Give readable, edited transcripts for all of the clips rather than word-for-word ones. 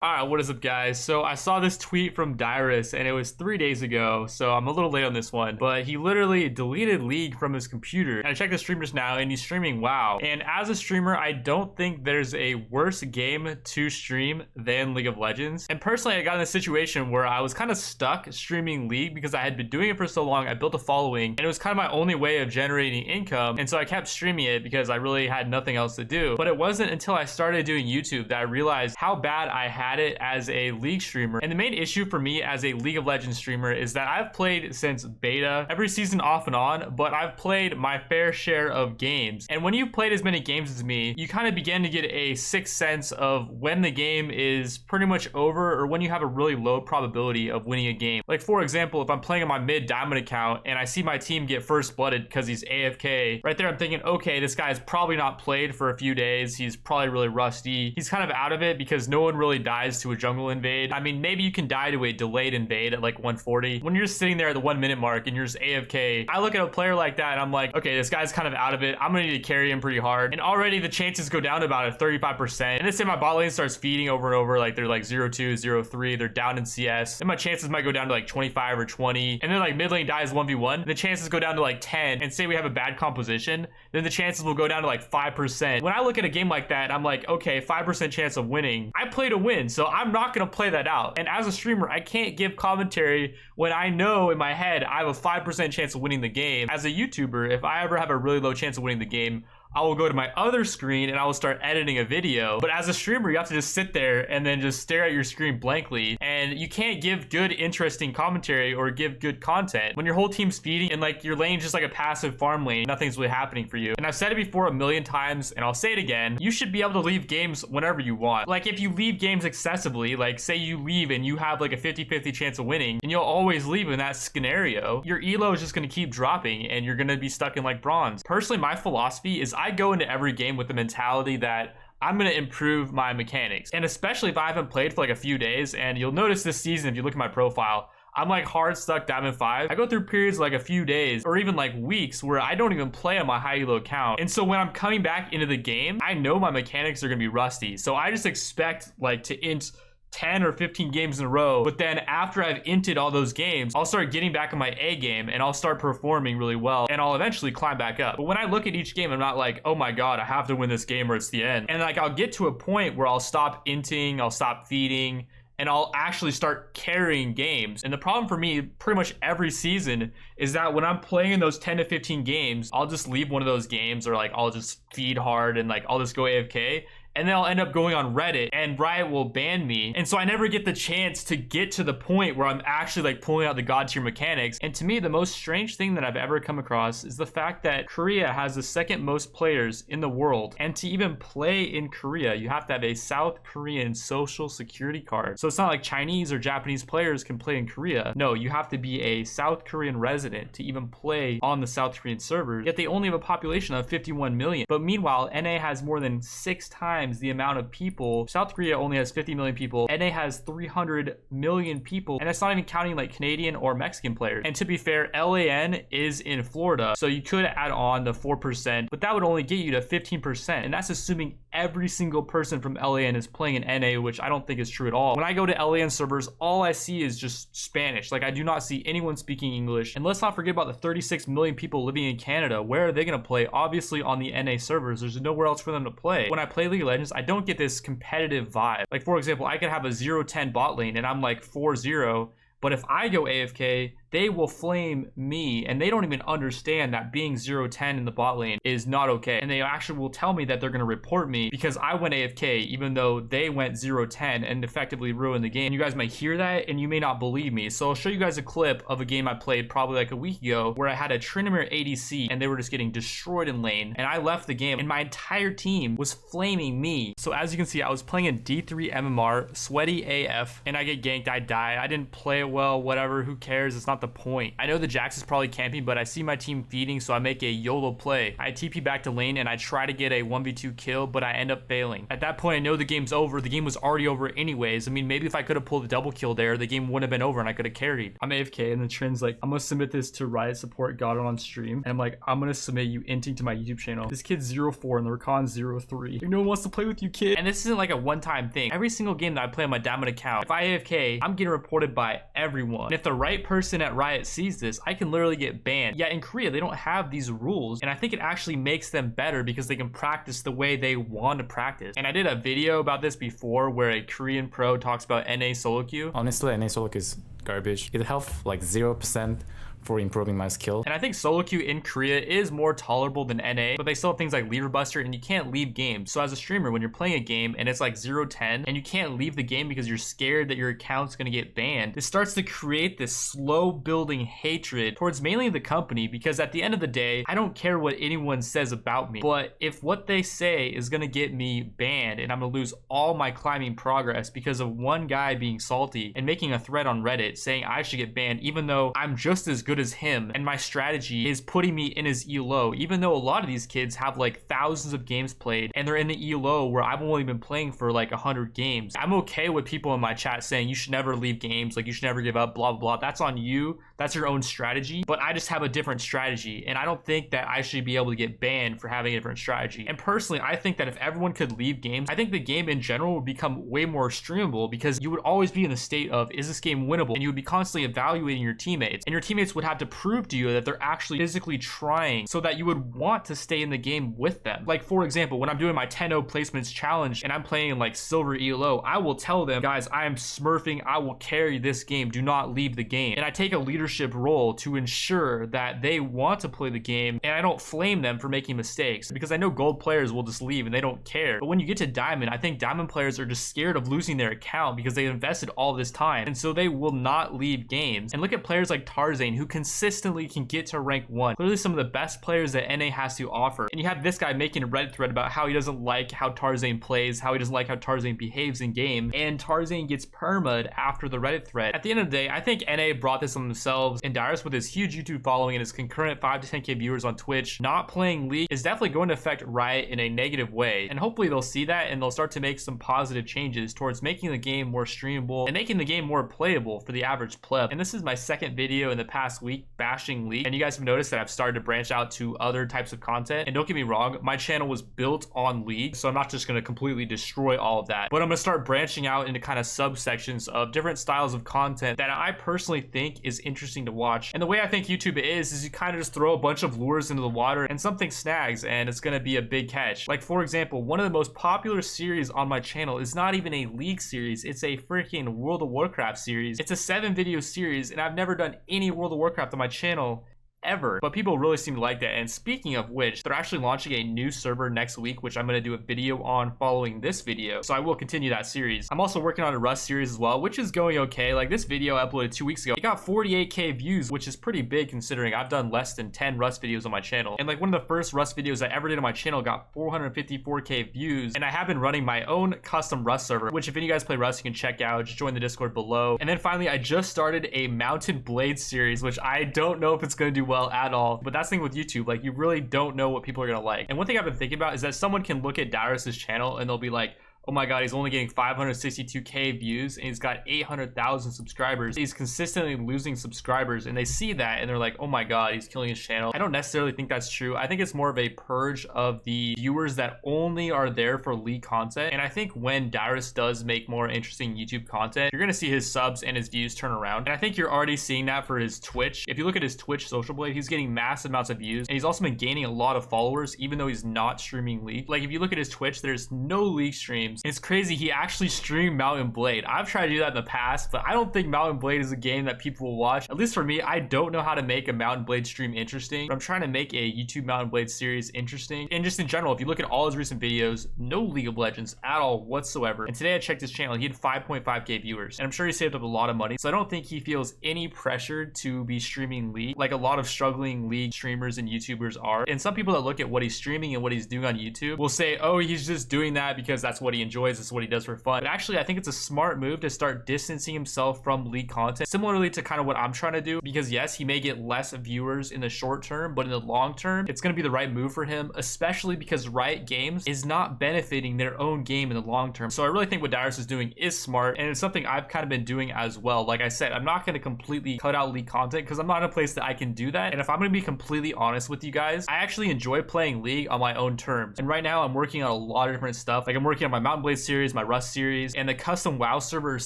Alright, what is up guys? So I saw this tweet from Dyrus and it was 3 days ago, so I'm a little late on this one, but he literally deleted League from his computer. And I checked the streamers now and he's streaming WoW. And as a streamer, I don't think there's a worse game to stream than League of Legends. And personally, I got in a situation where I was kind of stuck streaming League because I had been doing it for so long. I built a following and it was kind of my only way of generating income. And so I kept streaming it because I really had nothing else to do. But it wasn't until I started doing YouTube that I realized how bad I had it as a League streamer. And the main issue for me as a League of Legends streamer is that I've played since beta, every season off and on, but I've played my fair share of games. And when you've played as many games as me, you kind of begin to get a sixth sense of when the game is pretty much over or when you have a really low probability of winning a game. Like for example, if I'm playing on my mid diamond account and I see my team get first blooded because he's AFK, right there I'm thinking, okay, this guy's probably not played for a few days. He's probably really rusty. He's kind of out of it because no one really dies to a jungle invade. I mean, maybe you can die to a delayed invade at like 140. When you're just sitting there at the 1 minute mark and you're just AFK, I look at a player like that and I'm like, okay, this guy's kind of out of it. I'm gonna need to carry him pretty hard. And already the chances go down to about a 35%. And let's say my bot lane starts feeding over and over, like they're like 0-2, 0-3, they're down in CS. And my chances might go down to like 25 or 20. And then like mid lane dies 1v1. The chances go down to like 10. And say we have a bad composition, then the chances will go down to like 5%. When I look at a game like that, I'm like, okay, 5% chance of winning. I play to win. So I'm not going to play that out. And as a streamer, I can't give commentary when I know in my head I have a 5% chance of winning the game. As a YouTuber, if I ever have a really low chance of winning the game, I will go to my other screen and I will start editing a video. But as a streamer, you have to just sit there and then just stare at your screen blankly. And you can't give good, interesting commentary or give good content when your whole team's feeding and like your lane's just like a passive farm lane. Nothing's really happening for you. And I've said it before a million times and I'll say it again. You should be able to leave games whenever you want. Like if you leave games excessively, like say you leave and you have like a 50-50 chance of winning and you'll always leave in that scenario, your elo is just going to keep dropping and you're going to be stuck in like bronze. Personally, my philosophy is I go into every game with the mentality that I'm going to improve my mechanics. And especially if I haven't played for like a few days, and you'll notice this season, if you look at my profile, I'm like hard stuck Diamond 5. I go through periods like a few days or even like weeks where I don't even play on my high elo account. And so when I'm coming back into the game, I know my mechanics are going to be rusty. So I just expect like to int 10 or 15 games in a row, but then after I've inted all those games, I'll start getting back in my A game and I'll start performing really well and I'll eventually climb back up. But when I look at each game, I'm not like, oh my god, I have to win this game or it's the end. And like I'll get to a point where I'll stop inting, I'll stop feeding, and I'll actually start carrying games. And the problem for me pretty much every season is that when I'm playing in those 10 to 15 games, I'll just leave one of those games or like I'll just feed hard and like I'll just go AFK. And then I'll end up going on Reddit and Riot will ban me. And so I never get the chance to get to the point where I'm actually like pulling out the god tier mechanics. And to me, the most strange thing that I've ever come across is the fact that Korea has the second most players in the world. And to even play in Korea, you have to have a South Korean social security card. So it's not like Chinese or Japanese players can play in Korea. No, you have to be a South Korean resident to even play on the South Korean servers. Yet they only have a population of 51 million. But meanwhile, NA has more than 6 times the amount of people. South Korea only has 50 million people. NA has 300 million people. And that's not even counting like Canadian or Mexican players. And to be fair, LAN is in Florida. So you could add on the 4%, but that would only get you to 15%. And that's assuming every single person from LAN is playing in NA, which I don't think is true at all. When I go to LAN servers, all I see is just Spanish. Like I do not see anyone speaking English. And let's not forget about the 36 million people living in Canada. Where are they going to play? Obviously on the NA servers. There's nowhere else for them to play. When I play League of Legends, I don't get this competitive vibe. Like for example, I could have a 0-10 bot lane and I'm like 4-0, but if I go AFK, they will flame me and they don't even understand that being 0-10 in the bot lane is not okay. And they actually will tell me that they're going to report me because I went AFK even though they went 0-10 and effectively ruined the game. You guys might hear that and you may not believe me. So I'll show you guys a clip of a game I played probably like a week ago where I had a Tryndamere ADC and they were just getting destroyed in lane and I left the game and my entire team was flaming me. So as you can see, I was playing in D3 MMR, sweaty AF, and I get ganked, I die. I didn't play it well, whatever, who cares? It's not not the point. I know the Jax is probably camping, but I see my team feeding, so I make a YOLO play. I TP back to lane and I try to get a 1v2 kill, but I end up failing. At that point, I know the game's over. The game was already over anyways. I mean, maybe if I could have pulled a double kill there, the game wouldn't have been over and I could have carried. I'm AFK and the trend's like, I'm gonna submit this to Riot support, got it on stream. And I'm like, I'm gonna submit you inting to my YouTube channel. This kid's 0-4 and the Rakan's 0-3. Like, no one wants to play with you, kid. And this isn't like a one-time thing. Every single game that I play on my Diamond account, if I AFK, I'm getting reported by everyone. And if the right person at Riot sees this, I can literally get banned. Yet in Korea, they don't have these rules. And I think it actually makes them better because they can practice the way they want to practice. And I did a video about this before where a Korean pro talks about NA solo queue. Honestly, NA solo queue is garbage. It helps like 0% for improving my skill. And I think solo queue in Korea is more tolerable than NA, but they still have things like lever buster and you can't leave games. So as a streamer, when you're playing a game and it's like 0-10 and you can't leave the game because you're scared that your account's gonna get banned, it starts to create this slow building hatred towards mainly the company, because at the end of the day, I don't care what anyone says about me, but if what they say is gonna get me banned and I'm gonna lose all my climbing progress because of one guy being salty and making a thread on Reddit saying I should get banned, even though I'm just as good as him and my strategy is putting me in his elo, even though a lot of these kids have like thousands of games played and they're in the elo where I've only been playing for like 100 games. I'm okay with people in my chat saying you should never leave games, like you should never give up, blah blah blah. That's on you, that's your own strategy, but I just have a different strategy and I don't think that I should be able to get banned for having a different strategy. And personally, I think that if everyone could leave games, I think the game in general would become way more streamable, because you would always be in the state of, is this game winnable? And you would be constantly evaluating your teammates, and your teammates would have to prove to you that they're actually physically trying so that you would want to stay in the game with them. Like for example, when I'm doing my 10-0 placements challenge and I'm playing in like silver elo, I will tell them, guys, I am smurfing, I will carry this game, do not leave the game. And I take a leadership role to ensure that they want to play the game, and I don't flame them for making mistakes, because I know gold players will just leave and they don't care. But when you get to diamond, I think diamond players are just scared of losing their account because they invested all this time, and so they will not leave games. And look at players like Tarzane, who consistently can get to rank 1, clearly some of the best players that NA has to offer. And you have this guy making a Reddit thread about how he doesn't like how Tarzane plays, how he doesn't like how Tarzane behaves in game, and Tarzane gets perma'd after the Reddit thread. At the end of the day, I think NA brought this on themselves, and Dyrus, with his huge YouTube following and his concurrent 5 to 10k viewers on Twitch, not playing League is definitely going to affect Riot in a negative way. And hopefully they'll see that and they'll start to make some positive changes towards making the game more streamable and making the game more playable for the average pleb. And this is my second video in the past week bashing League, and you guys have noticed that I've started to branch out to other types of content. And don't get me wrong, my channel was built on League, so I'm not just going to completely destroy all of that, but I'm going to start branching out into kind of subsections of different styles of content that I personally think is interesting to watch. And the way I think YouTube is you kind of just throw a bunch of lures into the water and something snags and it's going to be a big catch. Like for example, one of the most popular series on my channel is not even a League series, it's a freaking World of Warcraft series. It's a 7-video series, and I've never done any World of Warcraft on my channel ever, but people really seem to like that. And speaking of which, they're actually launching a new server next week, which I'm going to do a video on following this video, so I will continue that series. I'm also working on a Rust series as well, which is going okay. Like this video I uploaded 2 weeks ago, it got 48k views, which is pretty big considering I've done less than 10 Rust videos on my channel. And like one of the first Rust videos I ever did on my channel got 454k views, and I have been running my own custom Rust server, which if any of you guys play Rust, you can check out. Just join the Discord below. And then finally, I just started a Mountain Blade series, which I don't know if it's going to do well at all, but that's the thing with YouTube, like you really don't know what people are gonna like. And one thing I've been thinking about is that someone can look at Dyrus's channel and they'll be like, oh my god, he's only getting 562k views and he's got 800,000 subscribers. He's consistently losing subscribers, and they see that and they're like, oh my god, he's killing his channel. I don't necessarily think that's true. I think it's more of a purge of the viewers that only are there for League content. And I think when Dyrus does make more interesting YouTube content, you're gonna see his subs and his views turn around. And I think you're already seeing that for his Twitch. If you look at his Twitch social blade, he's getting massive amounts of views, and he's also been gaining a lot of followers even though he's not streaming League. Like if you look at his Twitch, there's no League streams. It's crazy, he actually streamed Mountain Blade. I've tried to do that in the past, but I don't think Mountain Blade is a game that people will watch. At least for me, I don't know how to make a Mountain Blade stream interesting, but I'm trying to make a YouTube Mountain Blade series interesting. And just in general, if you look at all his recent videos, no League of Legends at all whatsoever. And today I checked his channel, he had 5.5k viewers, and I'm sure he saved up a lot of money, so I don't think he feels any pressure to be streaming League like a lot of struggling League streamers and YouTubers are. And some people that look at what he's streaming and what he's doing on YouTube will say, oh, he's just doing that because that's what he he enjoys, this is what he does for fun. But actually, I think it's a smart move to start distancing himself from league content, similarly to kind of what I'm trying to do, because yes, he may get less viewers in the short term, but in the long term, it's going to be the right move for him, especially because Riot Games is not benefiting their own game in the long term. So I really think what Dyrus is doing is smart, and it's something I've kind of been doing as well. Like I said, I'm not going to completely cut out league content because I'm not in a place that I can do that. And if I'm going to be completely honest with you guys, I actually enjoy playing League on my own terms. And right now I'm working on a lot of different stuff. Like I'm working on my Mountain Blade series, my Rust series, and the custom WoW server is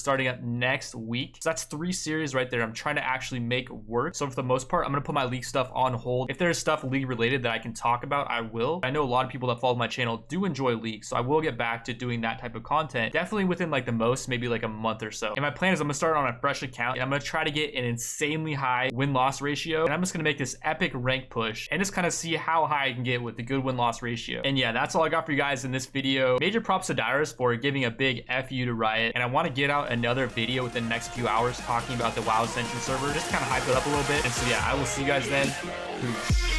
starting up next week. So that's 3 series right there I'm trying to actually make work. So for the most part, I'm going to put my League stuff on hold. If there's stuff League related that I can talk about, I will. I know a lot of people that follow my channel do enjoy League, so I will get back to doing that type of content, definitely within like the most, maybe like a month or so. And my plan is I'm gonna start on a fresh account, and I'm gonna try to get an insanely high win-loss ratio, and I'm just gonna make this epic rank push and just kind of see how high I can get with the good win-loss ratio. And yeah, that's all I got for you guys in this video. Major props to Dyrus for giving a big FU to Riot, and I want to get out another video within the next few hours talking about the WoW Ascension server, just kind of hype it up a little bit. And so yeah, I will see you guys then. Peace.